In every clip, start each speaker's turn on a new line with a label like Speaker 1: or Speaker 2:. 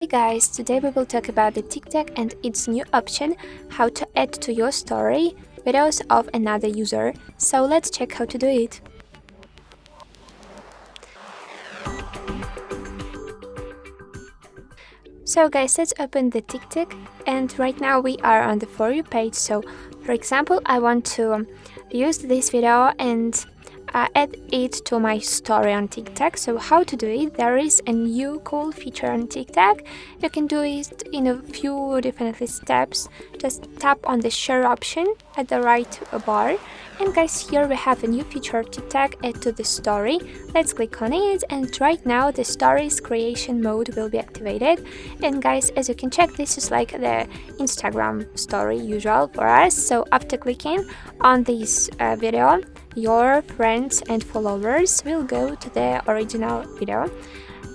Speaker 1: Hey guys, today we will talk about the TikTok and its new option, how to add to your story videos of another user. So let's check how to do it. So guys, let's open the TikTok, and right now we are on the For You page. So for example, I want to use this video and add it to my story on TikTok. So how to do it? There is a new cool feature on TikTok. You can do it in a few different steps. Just tap on the share option at the right bar. And guys, here we have a new feature, TikTok add to the story. Let's click on it, and right now the stories creation mode will be activated. And guys, as you can check, this is like the Instagram story usual for us. So after clicking on this video, your friends and followers will go to the original video.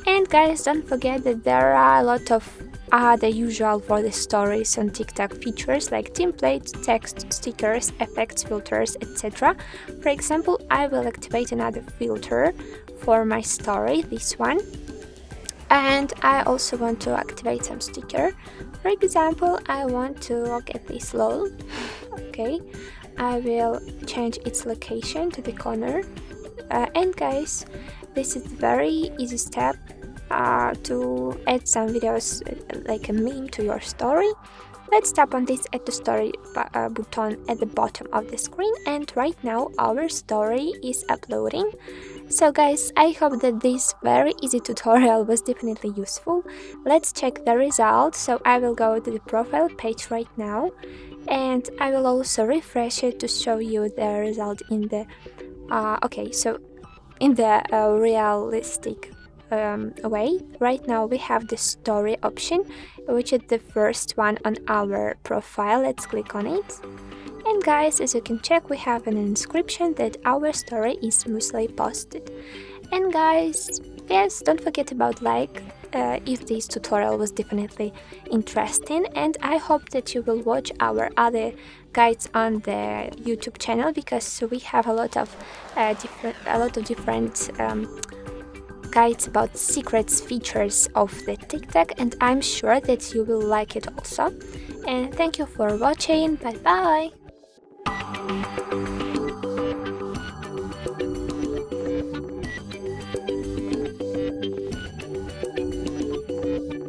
Speaker 1: And guys, don't forget that there are a lot of the usual for the stories on TikTok features like templates, text, stickers, effects, filters, etc. For example, I will activate another filter for my story, this one. And I also want to activate some sticker. For example, I want to get this lol. Okay, I will change its location to the corner. And guys, this is a very easy step to add some videos like a meme to your story. Let's tap on this add to story button at the bottom of the screen, and right now our story is uploading. So guys, I hope that this very easy tutorial was definitely useful. Let's check the results. So I will go to the profile page right now, and I will also refresh it to show you the result in the in the realistic way. Right now we have the story option, which is the first one on our profile. Let's click on it. And guys, as you can check, we have an inscription that our story is smoothly posted. And guys, yes, don't forget about like if this tutorial was definitely interesting, and I hope that you will watch our other guides on the YouTube channel, because we have a lot of different guides about secrets features of the TikTok, and I'm sure that you will like it also. And thank you for watching. Bye bye.